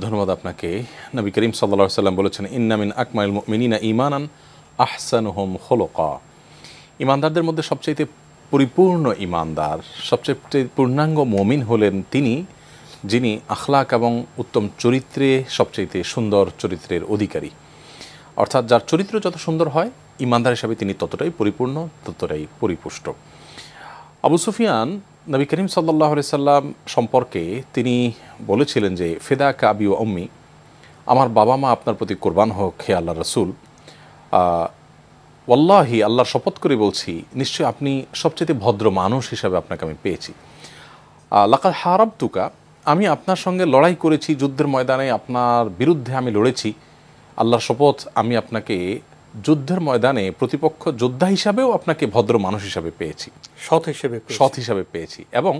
ধন্যবাদ আপনাকে। নবী করিম সাল্লাল্লাহু আলাইহি সাল্লাম বলেছেন, ইন্না মিন আকমালিল মুমিনিনা ঈমানান আহসানুহুম খুলুকা। ঈমানদারদের মধ্যে সবচেয়ে পরিপূর্ণ ঈমানদার, সবচেয়ে পূর্ণাঙ্গ মুমিন হলেন তিনি যিনি আখলাক এবং উত্তম চরিত্রে সবচেয়ে সুন্দর চরিত্রের অধিকারী। অর্থাৎ যার চরিত্র যত সুন্দর হয়, ঈমানদার হিসাবে তিনি ততটাই পরিপূর্ণ, ততটাই পরিপুষ্ট। আবু সুফিয়ান নবী করিম সাল্লাল্লাহু আলাইহি সাল্লাম সম্পর্কে তিনি বলেছিলেন যে, ফিদাকা আবি ওয়া উম্মি, আমার বাবা মা আপনার প্রতি কোরবান হোক হে আল্লাহ রসুল। ওয়াল্লাহি, আল্লাহর শপথ করে বলছি, নিশ্চয়ই আপনি সবচেয়ে ভদ্র মানুষ হিসাবে আপনাকে আমি পেয়েছি। লাকাদ হারাবতুকা, আমি আপনার সঙ্গে লড়াই করেছি, যুদ্ধের ময়দানে আপনার বিরুদ্ধে আমি লড়েছি। আল্লাহর শপথ, আমি আপনাকে যুদ্ধের ময়দানে প্রতিপক্ষ যোদ্ধা হিসাবেও আপনাকে ভদ্র মানুষ হিসাবে পেয়েছি, সৎ হিসাবে পেয়েছি। এবং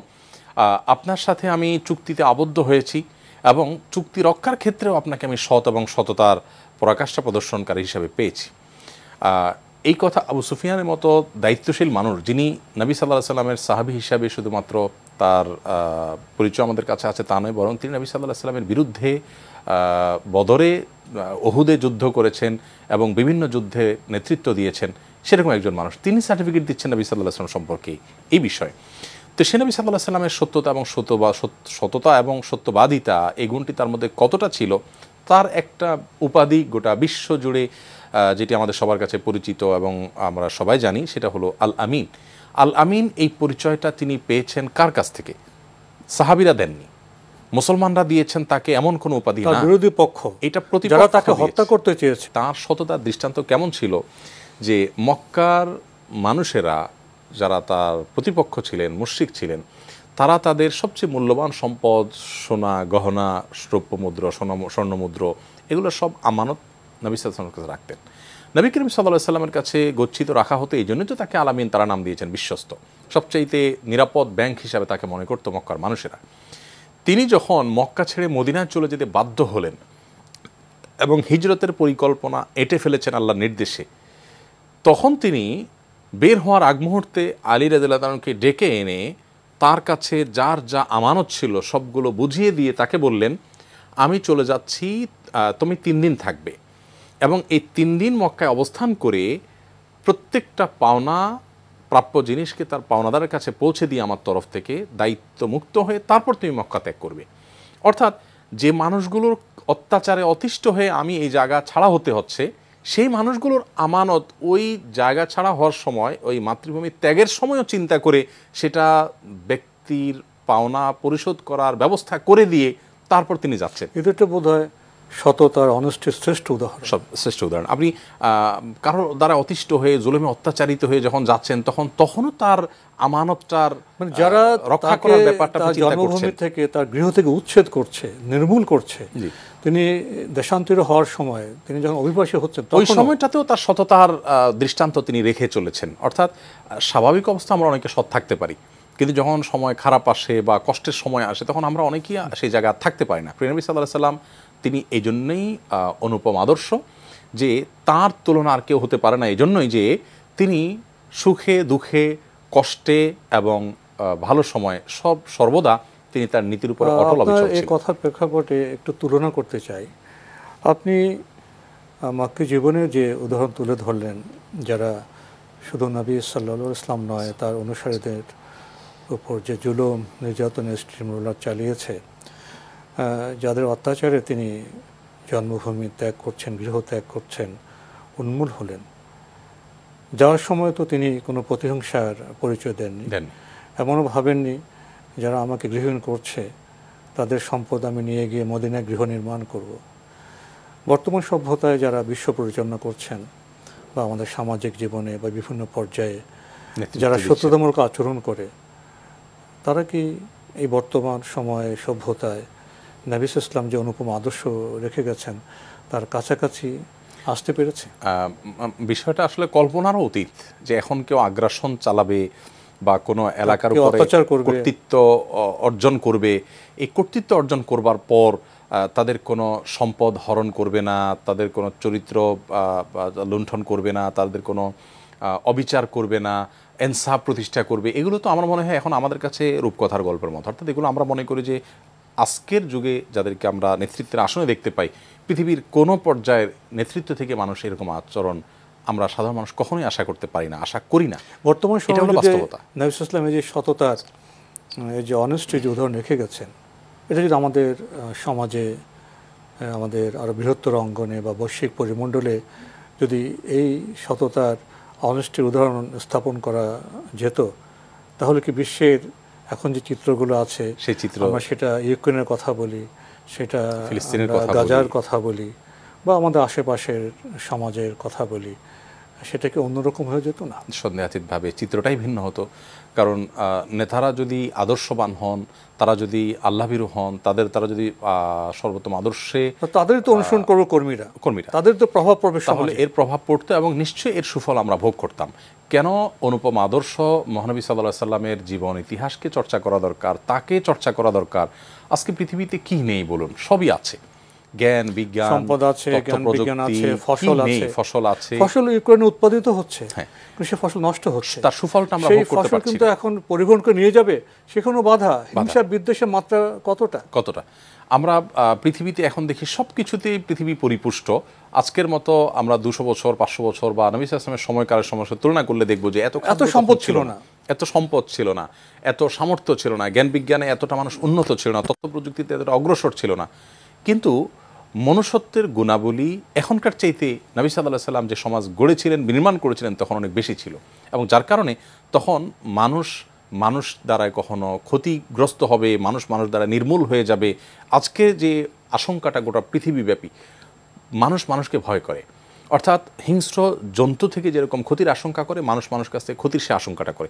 আপনার সাথে আমি চুক্তিতে আবদ্ধ হয়েছি এবং চুক্তি রক্ষার ক্ষেত্রেও আপনাকে আমি সৎ এবং সততার পরাকাষ্ঠা প্রদর্শনকারী হিসাবে পেয়েছি। এই কথা আবু সুফিয়ানের মতো দায়িত্বশীল মানুষ, যিনি নবী সাল্লাল্লাহু আলাইহি সাল্লামের সাহাবী হিসাবে শুধুমাত্র তার পরিচয় আমাদের কাছে আছে তা নয়, বরং তিনি নবী সাল্লাল্লাহু আলাইহি সাল্লামের বিরুদ্ধে বদরে, ওহুদে যুদ্ধ করেছেন এবং বিভিন্ন যুদ্ধে নেতৃত্ব দিয়েছেন, সেরকম একজন মানুষ। তিনি সার্টিফিকেট দিচ্ছেন নবী সাল্লাল্লাহু আলাইহি সাল্লাম সম্পর্কে এই বিষয়ে। তো সে নবী সাল্লাল্লাহু আলাইহি সাল্লামের সততা এবং সত্যবাদিতা, এই গুণটি তার মধ্যে কতটা ছিল, তার একটা উপাধি গোটা বিশ্ব জুড়ে যেটি আমাদের সবার কাছে পরিচিত এবং আমরা সবাই জানি, সেটা হলো আল আমিন। আল আমিন, এই পরিচয়টা তিনি পেয়েছেন কার কাছ থেকে? সাহাবীরা দেননি, মুসলমানরা দিয়েছেন তাকে এমন কোনো উপাধি না, বিরোধী পক্ষ, এটা যারা তাকে হত্যা করতে চেয়েছে। তার সততার দৃষ্টান্ত কেমন ছিল যে মক্কার মানুষেরা যারা তার প্রতিপক্ষ ছিলেন, মুশরিক ছিলেন, তারা তাদের সবচেয়ে মূল্যবান সম্পদ, সোনা গহনা, রৌপ্যমুদ্র, স্বর্ণমুদ্র, এগুলো সব আমানত নবী সাল্লাল্লাহু আলাইহি ওয়াসাল্লামের কাছে রাখতেন। নবী করিম সাল্লাল্লাহু আলাইহি ওয়াসাল্লামের কাছে গচ্ছিত রাখা হতো, এই জন্যই তো তাকে আলামিন তারা নাম দিয়েছেন, বিশ্বস্ত। সবচাইতে নিরাপদ ব্যাংক হিসাবে তাকে মনে করতো মক্কার মানুষেরা। তিনি যখন মক্কা ছেড়ে মদিনায় চলে যেতে বাধ্য হলেন এবং হিজরতের পরিকল্পনা এঁটে ফেলেছেন আল্লাহর নির্দেশে, তখন তিনি বের হওয়ার আগ মুহূর্তে আলী রাদিয়াল্লাহু তাআলাকে ডেকে এনে তার কাছে যার যা আমানত ছিল সবগুলো বুঝিয়ে দিয়ে তাকে বললেন, আমি চলে যাচ্ছি, তুমি 3 দিন থাকবে এবং এই 3 দিন মক্কায় অবস্থান করে প্রত্যেকটা পাওনা প্রাপ্য জিনিসকে তার পাওনাদারের কাছে পৌঁছে দিয়ে আমার তরফ থেকে দায়িত্ব মুক্ত হয়ে তারপর তুমি মক্কা ত্যাগ করবে। অর্থাৎ যে মানুষগুলোর অত্যাচারে অতিষ্ঠ হয়ে আমি এই জায়গা ছাড়া হতে হচ্ছে, সেই মানুষগুলোর আমানত ওই জায়গা ছাড়া হওয়ার সময়, ওই মাতৃভূমি ত্যাগের সময়ও চিন্তা করে সেটা ব্যক্তির পাওনা পরিশোধ করার ব্যবস্থা করে দিয়ে তারপর তিনি যাচ্ছেন। এটা বোধ হয় সততার, অনেস্টির শ্রেষ্ঠ উদাহরণ। আপনি কারোর দ্বারা অতিষ্ঠ হয়ে, জুলুমে অত্যাচারিত হয়ে যখন যাচ্ছেন, তখনও তার আমানতটার যারা রক্ষা করার ব্যাপারটা জন্মভূমি থেকে, তার গৃহ থেকে উচ্ছেদ করছে, নির্মূল করছে, তিনি দেশান্তরী হওয়ার সময়, তিনি যখন অভিবাসী হচ্ছেন, ওই সময়টাতেও তার সততার দৃষ্টান্ত তিনি রেখে চলেছেন। অর্থাৎ স্বাভাবিক অবস্থা আমরা অনেকে সৎ থাকতে পারি, কিন্তু যখন সময় খারাপ আসে বা কষ্টের সময় আসে, তখন আমরা অনেকেই সেই জায়গায় থাকতে পারি না। প্রিয় নবী সাল্লাল্লাহু আলাইহি সাল্লাম তিনি এই জন্যই অনুপম আদর্শ, যে তার তুলনা আর কেউ হতে পারে না। এই জন্যই যে তিনি সুখে দুঃখে, কষ্টে এবং ভালো সময় সর্বদা তিনি তার নীতির উপর অটল অবিচল ছিলেন। এই কথার প্রেক্ষাপটে একটু তুলনা করতে চাই। আপনি মাক্কি জীবনের যে উদাহরণ তুলে ধরলেন, যারা শুধু নবী সাল্লাল্লাহু আলাইহি ওয়াসাল্লাম নয়, তার অনুসারীদের উপর যে জুলুম, নির্যাতন, স্টিমরোল চালিয়েছে, যাদের অত্যাচারে তিনি জন্মভূমি ত্যাগ করছেন, গৃহ ত্যাগ করছেন, উন্মূল হলেন, যাওয়ার সময় তো তিনি কোনো প্রতিহিংসার পরিচয় দেননি, এমনও ভাবেননি যারা আমাকে গৃহহীন করছে তাদের সম্পদ আমি নিয়ে গিয়ে মদিনায় গৃহ নির্মাণ করব। বর্তমান সভ্যতায় যারা বিশ্ব পরিচালনা করছেন বা আমাদের সামাজিক জীবনে বা বিভিন্ন পর্যায়ে যারা সত্যতামূলক আচরণ করে, তারা কি এই বর্তমান সময়ে সভ্যতায় নবী ইসলাম যে অনুপম আদর্শ রেখে গেছেন তার কাছাকাছি আসতে পেরেছে? বিষয়টা আসলে কল্পনারও অতীত, যে এখন কেউ আগ্রাসন চালাবে বা কোনো এলাকার উপরে কর্তৃত্ব অর্জন করবে। এই কর্তৃত্ব অর্জন করবার পর তাদের কোনো সম্পদ হরণ করবে না, তাদের কোনো চরিত্র লুণ্ঠন করবে না, তাদের কোনো অবিচার করবে না, ইনসাফ প্রতিষ্ঠা করবে। এগুলো তো আমার মনে হয় এখন আমাদের কাছে রূপকথার গল্পের মতো। অর্থাৎ এগুলো আমরা মনে করি যে আজকের যুগে যাদেরকে আমরা নেতৃত্বের আসনে দেখতে পাই, পৃথিবীর কোনো পর্যায়ের নেতৃত্ব থেকে মানুষ এরকম আচরণ আমরা সাধারণ মানুষ কখনোই আশা করতে পারি না, আশা করি না। বর্তমান এটা হলো সমাজে বাস্তবতা। নবী সাল্লাল্লাহু আলাইহি ওয়াসাল্লাম এই যে সততার, এই যে অনেস্টির যে উদাহরণ রেখে গেছেন, এটা যদি আমাদের সমাজে, আমাদের আরও বৃহত্তর অঙ্গনে বা বৈশ্বিক পরিমণ্ডলে যদি এই সততার অনেস্টির উদাহরণ স্থাপন করা যেত, তাহলে কি বিশ্বের এখন যে চিত্রগুলো আছে, সেই চিত্র, আমরা সেটা ইউক্রেনের কথা বলি, সেটা ফিলিস্তিনের আমরা কথা গাজার বলি, কথা বলি, বা আমাদের আশেপাশের সমাজের কথা বলি, সেটা কি অন্যরকম হয়ে যেত না? সন্দেহাতীতভাবে চিত্রটাই ভিন্ন হতো। কারণ নেতারা যদি আদর্শবান হন, তারা যদি আল্লাহভীরু হন, তারা যদি সর্বোত্তম আদর্শে, তাদেরই তো অনুসরণ করবো কর্মীরা, তাদের তো প্রভাব পড়বে, তাহলে এর প্রভাব পড়তো এবং নিশ্চয়ই এর সুফল আমরা ভোগ করতাম। কেন অনুপম আদর্শ মহানবী সাল্লাল্লাহু আলাইহি সাল্লামের জীবন ইতিহাসকে চর্চা করা দরকার, তাকে চর্চা করা দরকার। আজকে পৃথিবীতে কি নেই বলুন? সবই আছে। জ্ঞান, বিজ্ঞান, সম্পদ আছে, জ্ঞান বিজ্ঞান আছে, ফসল আছে, ফসল ইউক্রেনে উৎপাদিত হচ্ছে, কিন্তু সে ফসল নষ্ট হচ্ছে, তার সুফলটা আমরা ভোগ করতে পারছি না। কিন্তু এখন পরিবহন করে নিয়ে যাবে, সেখানেও বাধা, হিংসা বিদ্বেষের মাত্রা কতটা। আমরা পৃথিবীতে এখন দেখি সব কিছুতেই পৃথিবী পরিপুষ্ট। আজকের মতো আমরা 200 বছর 500 বছর বা নবী সাল্লাল্লাহু আলাইহি ওয়াসাল্লামের সময়কালের সমস্যা তুলনা করলে দেখবো যে এত সম্পদ ছিল না, এত সম্পদ ছিল না, এত সামর্থ্য ছিল না, জ্ঞান বিজ্ঞানে এতটা মানুষ উন্নত ছিল না, তথ্য প্রযুক্তিতে এতটা অগ্রসর ছিল না। কিন্তু মনুষ্যত্বের গুণাবলী এখনকার চাইতে নবী সাল্লাল্লাহু আলাইহি ওয়াসাল্লাম যে সমাজ গড়েছিলেন, নির্মাণ করেছিলেন, তখন অনেক বেশি ছিল। এবং যার কারণে তখন মানুষ দ্বারা কখনো ক্ষতিগ্রস্ত হবে, মানুষ দ্বারা নির্মূল হয়ে যাবে, আজকে যে আশঙ্কাটা গোটা পৃথিবীব্যাপী, মানুষকে ভয় করে। অর্থাৎ হিংস্র জন্তু থেকে যেরকম ক্ষতির আশঙ্কা করে, মানুষ কাছ থেকে ক্ষতির সে আশঙ্কাটা করে।